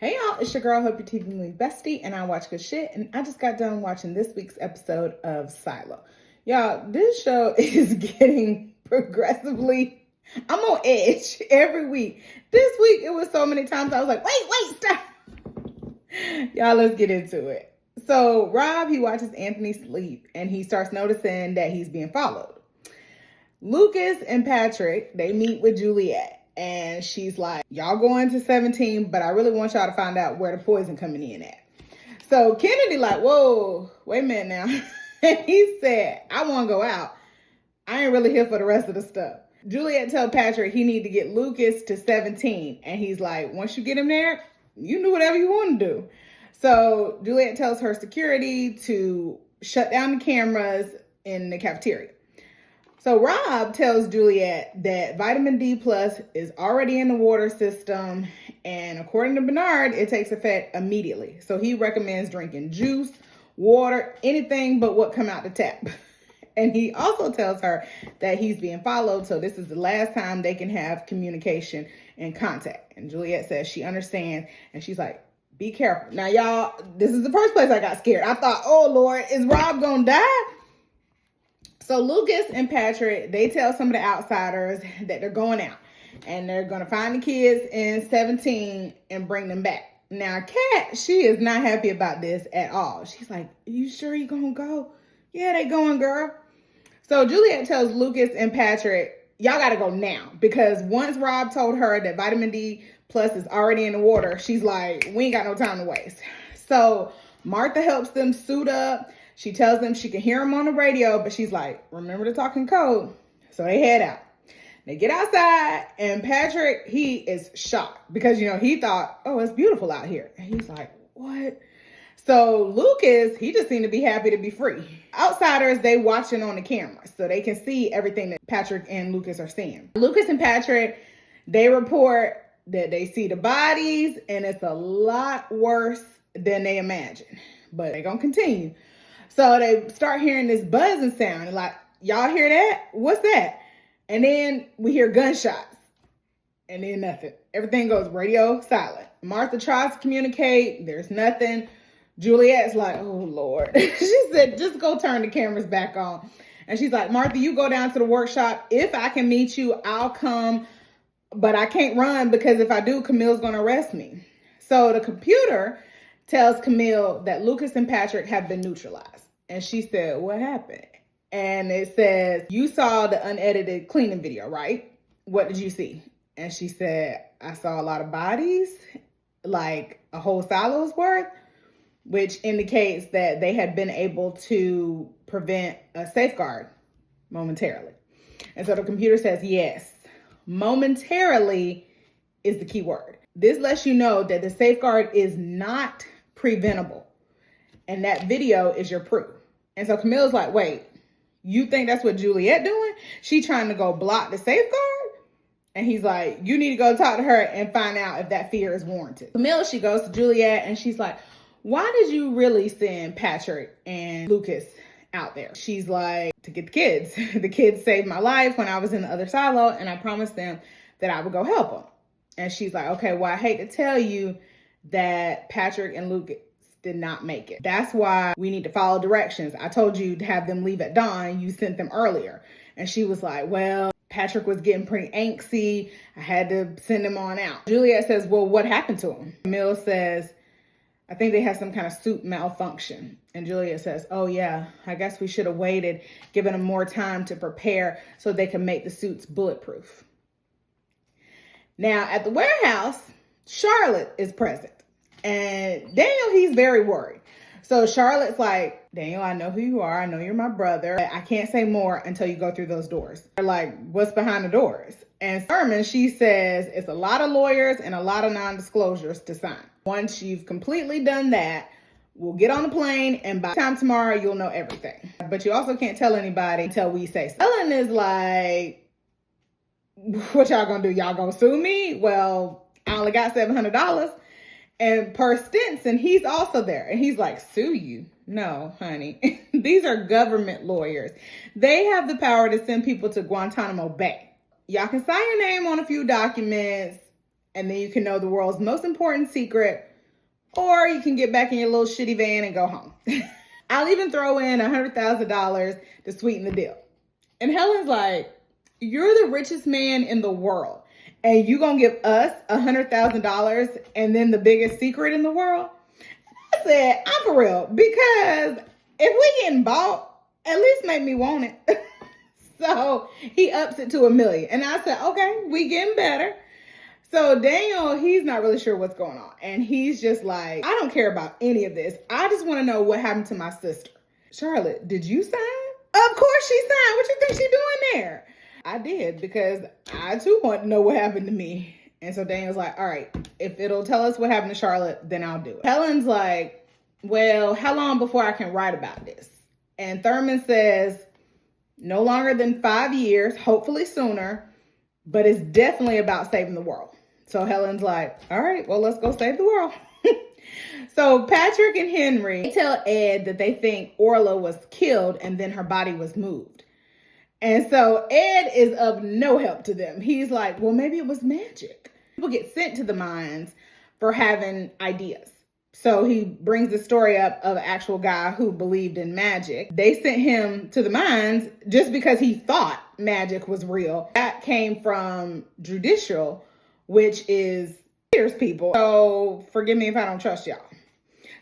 Hey y'all, it's your girl, Hope Your TV Movie Bestie, and I watch good shit, and I just got done watching this week's episode of Silo. Y'all, this show is getting progressively, I'm on edge every week. This week, it was so many times I was like, wait, stop. Y'all, let's get into it. So Rob, he watches Anthony sleep, and he starts noticing that he's being followed. Lucas and Patrick, they meet with Juliet. And she's like, y'all going to 17, but I really want y'all to find out where the poison coming in at. So Kennedy like, whoa, wait a minute now. And he said, I want to go out. I ain't really here for the rest of the stuff. Juliet told Patrick he need to get Lucas to 17. And he's like, once you get him there, you do whatever you want to do. So Juliet tells her security to shut down the cameras in the cafeteria. So Rob tells Juliet that vitamin D plus is already in the water system, and according to Bernard, it takes effect immediately. So he recommends drinking juice, water, anything but what come out the tap. And he also tells her that he's being followed, so this is the last time they can have communication and contact. And Juliet says she understands, and she's like, be careful. Now, y'all, this is the first place I got scared. I thought, oh, Lord, is Rob gonna die? So Lucas and Patrick, they tell some of the outsiders that they're going out and they're going to find the kids in 17 and bring them back. Now, Kat, she is not happy about this at all. She's like, you sure you going to go? Yeah, they going, girl. So Juliet tells Lucas and Patrick, y'all got to go now, because once Rob told her that vitamin D plus is already in the water, she's like, we ain't got no time to waste. So Martha helps them suit up. She tells them she can hear him on the radio, but she's like, remember to talk in code. So they head out. They get outside, and Patrick, he is shocked because, he thought, oh, it's beautiful out here. And he's like, what? So Lucas, he just seemed to be happy to be free. Outsiders, they watching on the camera, so they can see everything that Patrick and Lucas are seeing. Lucas and Patrick, they report that they see the bodies, and it's a lot worse than they imagined. But they're going to continue. So they start hearing this buzzing sound. And like, y'all hear that? What's that? And then we hear gunshots. And then nothing. Everything goes radio silent. Martha tries to communicate. There's nothing. Juliet's like, oh, Lord. She said, just go turn the cameras back on. And she's like, Martha, you go down to the workshop. If I can meet you, I'll come. But I can't run because if I do, Camille's going to arrest me. So the computer tells Camille that Lucas and Patrick have been neutralized. And she said, what happened? And it says, you saw the unedited cleaning video, right? What did you see? And she said, I saw a lot of bodies, like a whole silo's worth, which indicates that they had been able to prevent a safeguard momentarily. And so the computer says, yes, momentarily is the key word. This lets you know that the safeguard is not preventable. And that video is your proof. And so Camille's like, wait, you think that's what Juliet doing? She trying to go block the safeguard? And he's like, you need to go talk to her and find out if that fear is warranted. Camille, she goes to Juliet and she's like, why did you really send Patrick and Lucas out there? She's like, to get the kids. The kids saved my life when I was in the other silo, and I promised them that I would go help them. And she's like, okay, well, I hate to tell you that Patrick and Lucas did not make it. That's why we need to follow directions. I told you to have them leave at dawn. You sent them earlier. And she was like, well, Patrick was getting pretty angsty. I had to send him on out. Juliet says, well, what happened to him? Camille says, I think they had some kind of suit malfunction. And Juliet says, oh yeah, I guess we should have waited, given them more time to prepare so they can make the suits bulletproof. Now at the warehouse, Charlotte is present. And Daniel, he's very worried. So Charlotte's like, Daniel, I know who you are. I know you're my brother. I can't say more until you go through those doors. They're like, what's behind the doors? And Sermon, she says, it's a lot of lawyers and a lot of non-disclosures to sign. Once you've completely done that, we'll get on the plane, and by the time tomorrow, you'll know everything. But you also can't tell anybody until we say so. Ellen is like, what y'all gonna do? Y'all gonna sue me? Well, I only got $700. And per Stinson, he's also there. And he's like, sue you? No, honey. These are government lawyers. They have the power to send people to Guantanamo Bay. Y'all can sign your name on a few documents, and then you can know the world's most important secret or you can get back in your little shitty van and go home. I'll even throw in $100,000 to sweeten the deal. And Helen's like, you're the richest man in the world, and you gonna give us $100,000 and then the biggest secret in the world? I said, I'm for real, because if we getting bought, at least make me want it. So he ups it to $1 million. And I said, okay, we getting better. So Daniel, he's not really sure what's going on. And he's just like, I don't care about any of this. I just want to know what happened to my sister. Charlotte, did you sign? Of course she signed. What you think she doing there? I did, because I too want to know what happened to me. And so Daniel's like, all right, if it'll tell us what happened to Charlotte, then I'll do it. Helen's like, well, how long before I can write about this? And Thurman says, no longer than 5 years, hopefully sooner, but it's definitely about saving the world. So Helen's like, all right, well, let's go save the world. So Patrick and Henry tell Ed that they think Orla was killed and then her body was moved. And so Ed is of no help to them. He's like, well, maybe it was magic. People get sent to the mines for having ideas. So he brings the story up of an actual guy who believed in magic. They sent him to the mines just because he thought magic was real. That came from Judicial, which is Peter's people. So forgive me if I don't trust y'all.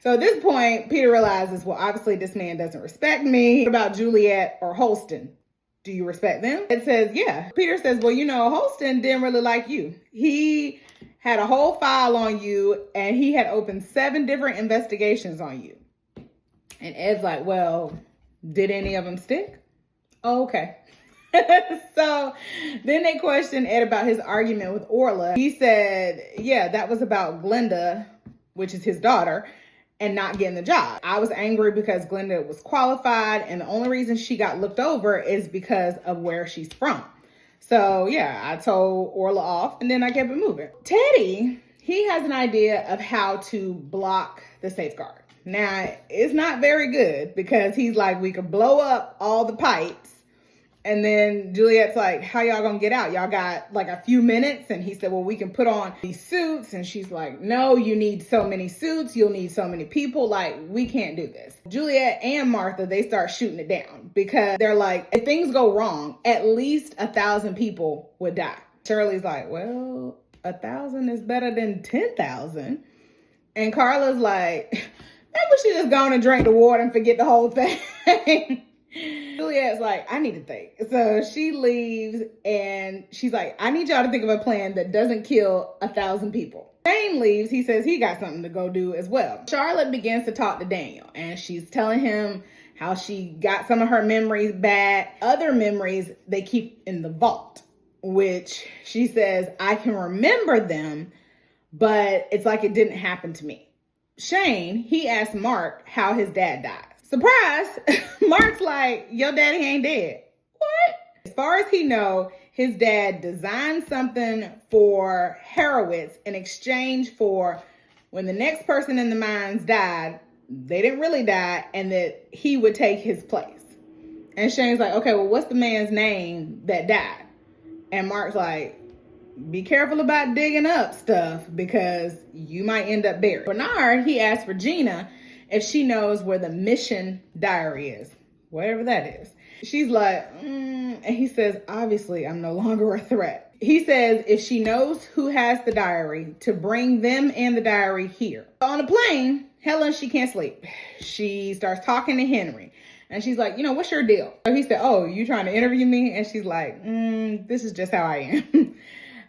So at this point, Peter realizes, well, obviously this man doesn't respect me. What about Juliet or Holston? Do you respect them? It says, yeah. Peter says, well, you know, Holston didn't really like you. He had a whole file on you, and he had opened 7 different investigations on you. And Ed's like, well, did any of them stick? Oh, okay. So then they questioned Ed about his argument with Orla. He said, yeah, that was about Glenda, which is his daughter, and not getting the job. I was angry because Glenda was qualified, and the only reason she got looked over is because of where she's from. So yeah, I told Orla off, and then I kept it moving. Teddy, he has an idea of how to block the safeguard. Now, it's not very good, because he's like, we could blow up all the pipes. And then Juliet's like, how y'all gonna get out? Y'all got like a few minutes? And he said, well, we can put on these suits. And she's like, no, you need so many suits. You'll need so many people. Like, we can't do this. Juliet and Martha, they start shooting it down, because they're like, if things go wrong, at least 1,000 people would die. Shirley's like, well, 1,000 is better than 10,000. And Carla's like, maybe we should just go on and drink the water and forget the whole thing. Juliet's like, I need to think. So she leaves, and she's like, I need y'all to think of a plan that doesn't kill 1,000 people. Shane leaves. He says he got something to go do as well. Charlotte begins to talk to Daniel, and she's telling him how she got some of her memories back. Other memories they keep in the vault, which she says, I can remember them, but it's like it didn't happen to me. Shane, he asked Mark how his dad died. Surprise! Mark's like, your daddy ain't dead. What? As far as he know, his dad designed something for Horowitz in exchange for when the next person in the mines died, they didn't really die, and that he would take his place. And Shane's like, okay, well, what's the man's name that died? And Mark's like, be careful about digging up stuff, because you might end up buried. Bernard, he asked Regina if she knows where the mission diary is, whatever that is. She's like, and he says, obviously, I'm no longer a threat. He says if she knows who has the diary, to bring them and the diary here. On the plane, Helen, she can't sleep. She starts talking to Henry, and she's like, you know, what's your deal? So he said, oh, you trying to interview me? And she's like, this is just how I am.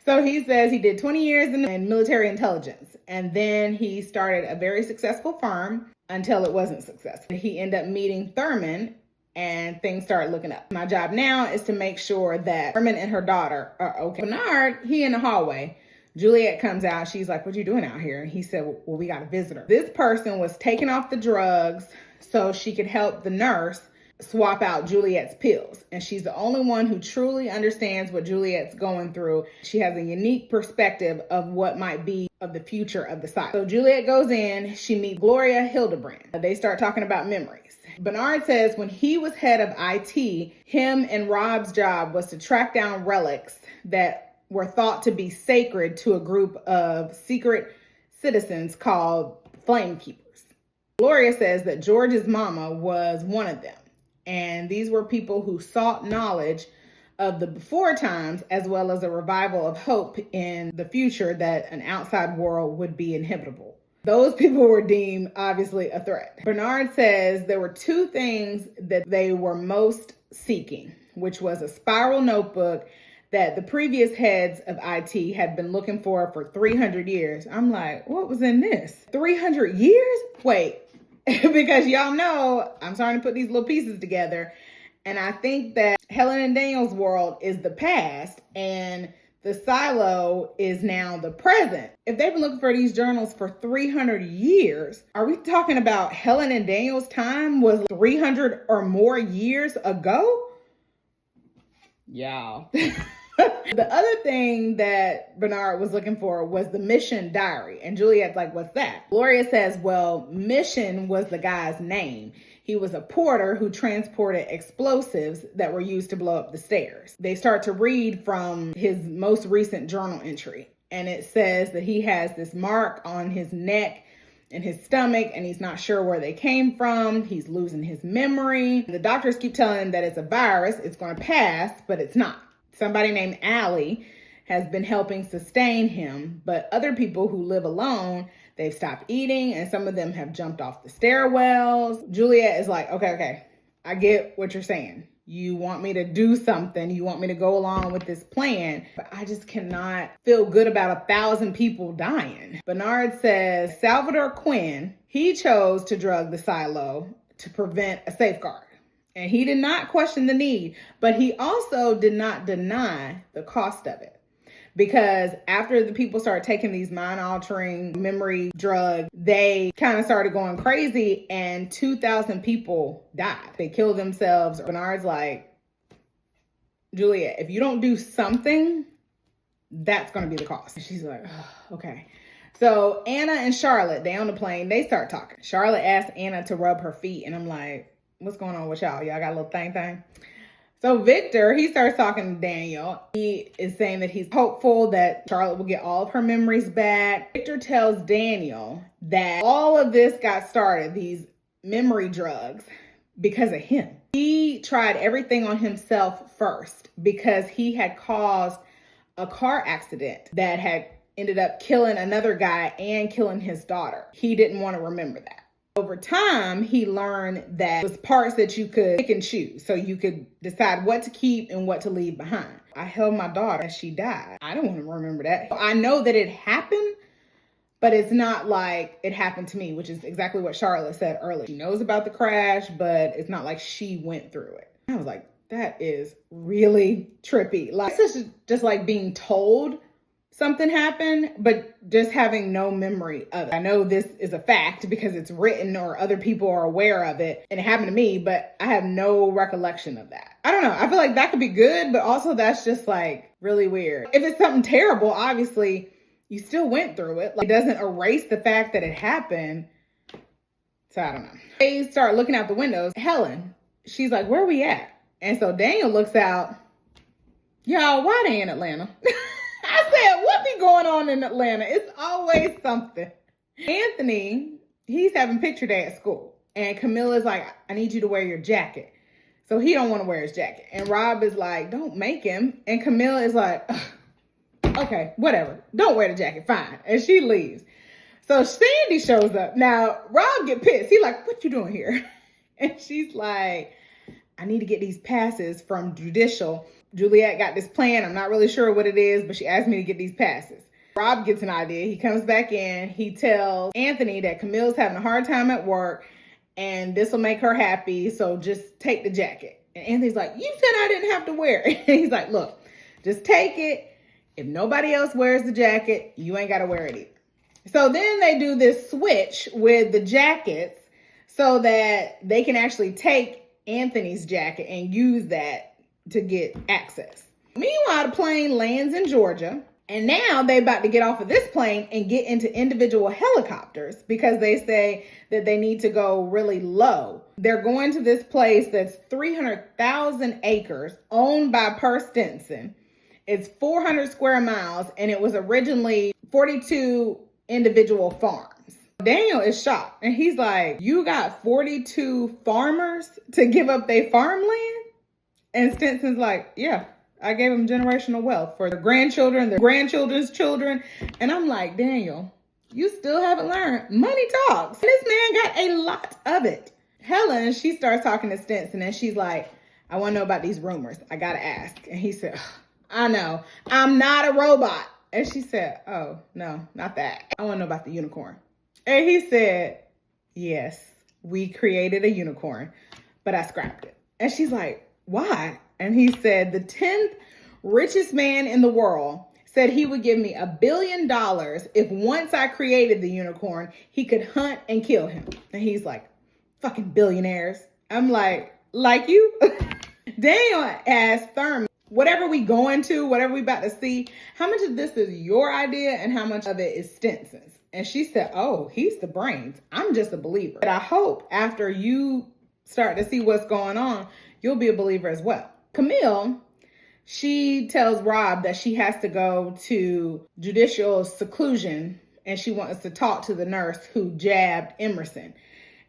So he says he did 20 years in military intelligence, and then he started a very successful firm until it wasn't successful. He ended up meeting Thurman, and things started looking up. My job now is to make sure that Thurman and her daughter are okay. Bernard, he in the hallway. Juliet comes out. She's like, what you doing out here? And he said, well, we got a visitor. This person was taking off the drugs so she could help the nurse swap out Juliet's pills. And she's the only one who truly understands what Juliet's going through. She has a unique perspective of what might be of the future of the site. So Juliet goes in, she meets Gloria Hildebrand. They start talking about memories. Bernard says when he was head of IT, him and Rob's job was to track down relics that were thought to be sacred to a group of secret citizens called flame keepers. Gloria says that George's mama was one of them. And these were people who sought knowledge of the before times, as well as a revival of hope in the future that an outside world would be inhabitable. Those people were deemed, obviously, a threat. Bernard says there were two things that they were most seeking, which was a spiral notebook that the previous heads of IT had been looking for 300 years. I'm like, what was in this? 300 years? Wait, because y'all know I'm starting to put these little pieces together. And I think that Helen and Daniel's world is the past and the silo is now the present. If they've been looking for these journals for 300 years, are we talking about Helen and Daniel's time was 300 or more years ago? Y'all. The other thing that Bernard was looking for was the Mission Diary. And Juliet's like, what's that? Gloria says, well, Mission was the guy's name. He was a porter who transported explosives that were used to blow up the stairs. They start to read from his most recent journal entry. And it says that he has this mark on his neck and his stomach, and he's not sure where they came from. He's losing his memory. The doctors keep telling him that it's a virus. It's going to pass, but it's not. Somebody named Allie has been helping sustain him, but other people who live alone, they've stopped eating, and some of them have jumped off the stairwells. Juliet is like, okay, I get what you're saying. You want me to do something. You want me to go along with this plan, but I just cannot feel good about 1,000 people dying. Bernard says Salvador Quinn, he chose to drug the silo to prevent a safeguard. And he did not question the need, but he also did not deny the cost of it. Because after the people started taking these mind-altering memory drugs, they kind of started going crazy and 2,000 people died. They killed themselves. Bernard's like, Juliet, if you don't do something, that's going to be the cost. And she's like, oh, okay. So Anna and Charlotte, they on the plane, they start talking. Charlotte asked Anna to rub her feet, and I'm like, what's going on with y'all? Y'all got a little thing? So Victor, he starts talking to Daniel. He is saying that he's hopeful that Charlotte will get all of her memories back. Victor tells Daniel that all of this got started, these memory drugs, because of him. He tried everything on himself first because he had caused a car accident that had ended up killing another guy and killing his daughter. He didn't want to remember that. Over time, he learned that it was parts that you could pick and choose. So you could decide what to keep and what to leave behind. I held my daughter as she died. I don't want to remember that. I know that it happened, but it's not like it happened to me, which is exactly what Charlotte said earlier. She knows about the crash, but it's not like she went through it. I was like, that is really trippy. Like, this is just like being told something happened, but just having no memory of it. I know this is a fact because it's written or other people are aware of it and it happened to me, but I have no recollection of that. I don't know. I feel like that could be good, but also that's just like really weird. If it's something terrible, obviously you still went through it. Like, it doesn't erase the fact that it happened. So I don't know. They start looking out the windows. Helen, she's like, where are we at? And so Daniel looks out. Y'all, why they in Atlanta? I said, what be going on in Atlanta? It's always something. Anthony, he's having picture day at school. And Camilla's like, I need you to wear your jacket. So he don't want to wear his jacket. And Rob is like, don't make him. And Camilla is like, okay, whatever. Don't wear the jacket. Fine. And she leaves. So Sandy shows up. Now, Rob get pissed. He's like, what you doing here? And she's like, I need to get these passes from Judicial. Juliet got this plan. I'm not really sure what it is, but she asked me to get these passes. Rob gets an idea. He comes back in. He tells Anthony that Camille's having a hard time at work and this will make her happy. So just take the jacket. And Anthony's like, you said I didn't have to wear it. And he's like, look, just take it. If nobody else wears the jacket, you ain't got to wear it either. So then they do this switch with the jackets so that they can actually take Anthony's jacket and use that to get access. Meanwhile, the plane lands in Georgia, and now they're about to get off of this plane and get into individual helicopters because they say that they need to go really low. They're going to this place that's 300,000 acres owned by Per Stinson. It's 400 square miles, and it was originally 42 individual farms. Daniel is shocked. And he's like, you got 42 farmers to give up their farmland? And Stinson's like, yeah, I gave them generational wealth for their grandchildren, their grandchildren's children. And I'm like, Daniel, you still haven't learned. Money talks. And this man got a lot of it. Helen, she starts talking to Stinson and she's like, I want to know about these rumors. I got to ask. And he said, I know. I'm not a robot. And she said, oh, no, not that. I want to know about the unicorn. And he said, yes, we created a unicorn, but I scrapped it. And she's like, why? And he said, the 10th richest man in the world said he would give me $1 billion if once I created the unicorn, he could hunt and kill him. And he's like, fucking billionaires. I'm like you? Daniel asked Thurman, whatever we going to, whatever we about to see, how much of this is your idea and how much of it is Stinson's? And she said, oh, he's the brains. I'm just a believer. But I hope after you start to see what's going on, you'll be a believer as well. Camille, she tells Rob that she has to go to judicial seclusion and she wants to talk to the nurse who jabbed Emerson.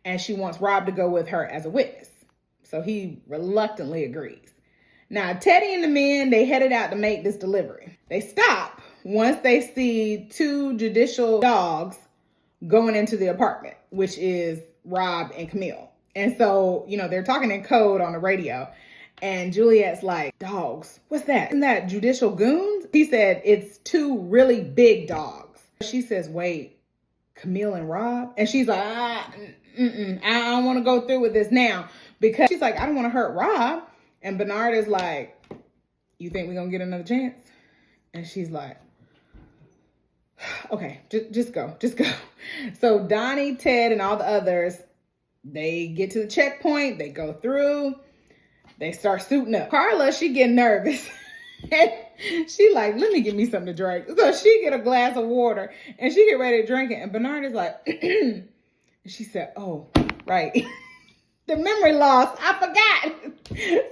And she wants Rob to go with her as a witness. So he reluctantly agrees. Now, Teddy and the men, they headed out to make this delivery. They stop once they see 2 judicial dogs going into the apartment, which is Rob and Camille. And so, they're talking in code on the radio. And Juliet's like, dogs, what's that? Isn't that judicial goons? He said, it's 2 really big dogs. She says, wait, Camille and Rob? And she's like, I don't want to go through with this now. Because she's like, I don't want to hurt Rob. And Bernard is like, you think we're going to get another chance? And she's like, okay, just go. So Donnie, Ted, and all the others, they get to the checkpoint. They go through. They start suiting up. Carla, she getting nervous. She like, let me get me something to drink. So she get a glass of water and she get ready to drink it. And Bernard is like, and she said, oh, right. The memory loss, I forgot.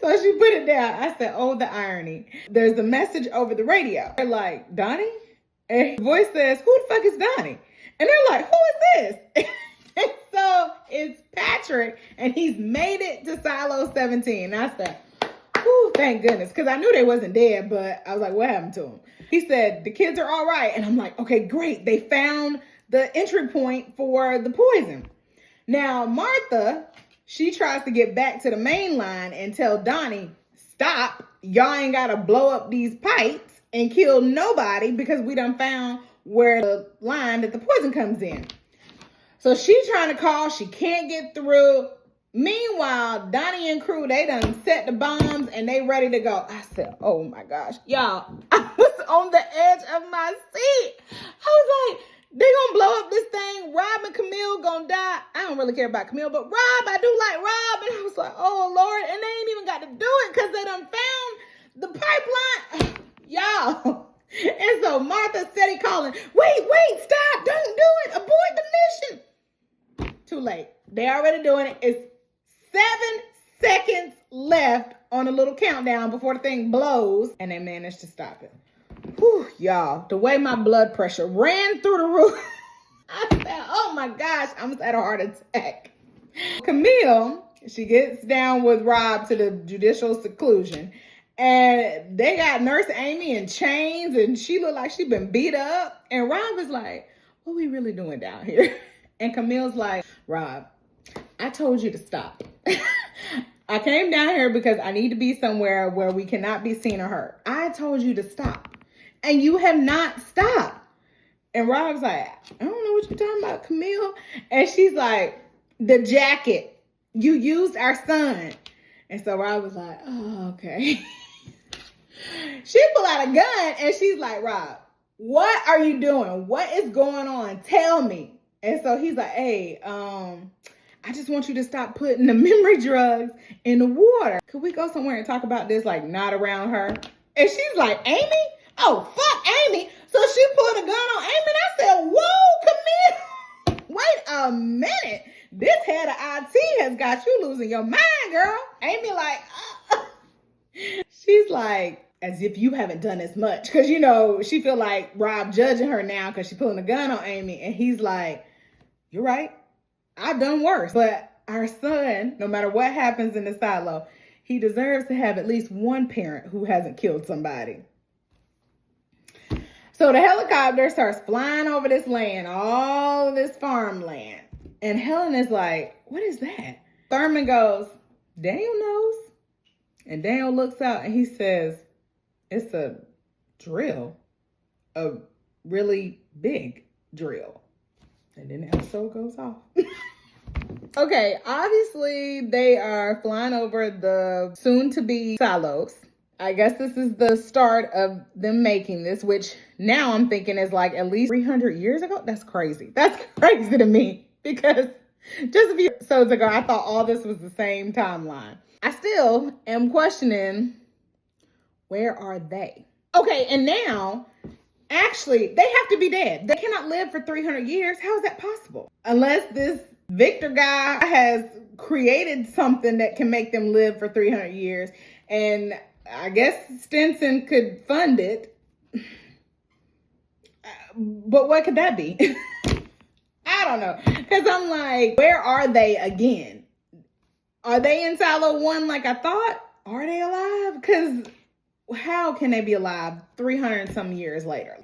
So she put it down. I said, oh, the irony. There's a message over the radio. They're like, Donnie? And the voice says, who the fuck is Donnie? And they're like, who is this? And so it's Patrick, and he's made it to Silo 17. And I said, whew, thank goodness. Because I knew they wasn't dead, but I was like, what happened to him? He said, the kids are all right. And I'm like, okay, great. They found the entry point for the poison. Now, Martha, she tries to get back to the main line and tell Donnie, stop. Y'all ain't got to blow up these pipes and kill nobody because we done found where the line that the poison comes in. So she's trying to call. She can't get through. Meanwhile, Donnie and crew, they done set the bombs and they ready to go. I said, oh my gosh, y'all, I was on the edge of my seat. I was like, they gonna blow up this thing. Rob and Camille gonna die. I don't really care about Camille, but Rob, I do like Rob. And I was like, oh Lord. And they ain't even got to do it because they done found the pipeline. Y'all. And so Martha steady calling, wait, stop, don't do it. Abort the mission. Too late. They already doing it. It's 7 seconds left on a little countdown before the thing blows. And they managed to stop it. Whew, y'all, the way my blood pressure ran through the roof, I said, oh my gosh, I almost had a heart attack. Camille, she gets down with Rob to the judicial seclusion, and they got Nurse Amy in chains, and she looked like she been beat up. And Rob is like, what we really doing down here? And Camille's like, Rob, I told you to stop. I came down here because I need to be somewhere where we cannot be seen or heard. I told you to stop. And you have not stopped. And Rob's like, I don't know what you're talking about, Camille. And she's like, the jacket. You used our son. And so Rob was like, oh, okay. She pulled out a gun and she's like, Rob, what are you doing? What is going on? Tell me. And so he's like, hey, I just want you to stop putting the memory drugs in the water. Could we go somewhere and talk about this, like not around her? And she's like, Amy? Oh, fuck Amy. So she pulled a gun on Amy and I said, whoa, Camille. Wait a minute. This head of IT has got you losing your mind, girl. Amy like, she's like, as if you haven't done as much. Because, she feel like Rob judging her now because she's pulling a gun on Amy. And he's like, you're right. I've done worse. But our son, no matter what happens in the silo, he deserves to have at least one parent who hasn't killed somebody. So the helicopter starts flying over this land, all of this farmland. And Helen is like, what is that? Thurman goes, Daniel knows. And Daniel looks out and he says, it's a drill. A really big drill. And then the episode goes off. Okay, obviously they are flying over the soon-to-be silos. I guess this is the start of them making this, which now I'm thinking is like at least 300 years ago. That's crazy. That's crazy to me because just a few episodes ago, I thought all this was the same timeline. I still am questioning, where are they? Okay, and now, actually, they have to be dead. They cannot live for 300 years. How is that possible? Unless this Victor guy has created something that can make them live for 300 years. And I guess Stinson could fund it. But what could that be? I don't know. Because I'm like, where are they again? Are they in Silo 1 like I thought? Are they alive? Because how can they be alive 300 some years later?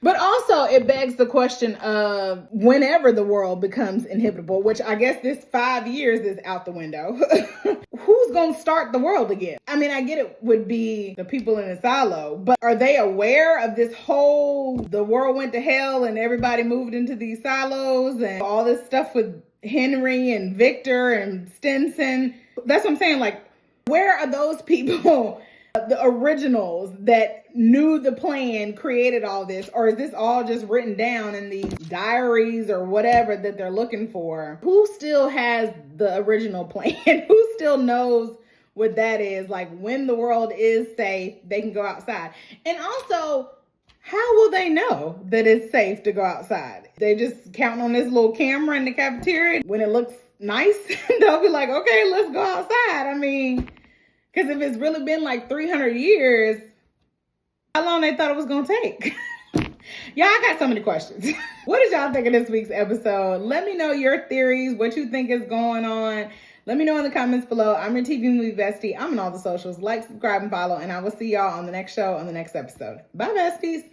But also it begs the question of whenever the world becomes inhabitable, which I guess this 5 years is out the window. Who's going to start the world again? I mean, I get it would be the people in the silo, but are they aware of this whole, the world went to hell and everybody moved into these silos and all this stuff with Henry and Victor and Stinson? That's what I'm saying. Like, where are those people? The originals that knew the plan, created all this, or is this all just written down in these diaries or whatever that they're looking for? Who still has the original plan? Who still knows what that is? Like, when the world is safe, they can go outside. And also, how will they know that it's safe to go outside? They just counting on this little camera in the cafeteria. When it looks nice, they'll be like, okay, let's go outside. I mean, because if it's really been like 300 years, how long they thought it was going to take? Y'all, I got so many questions. What did y'all think of this week's episode? Let me know your theories, what you think is going on. Let me know in the comments below. I'm your TV movie bestie. I'm on all the socials. Like, subscribe, and follow. And I will see y'all on the next show, on the next episode. Bye, besties.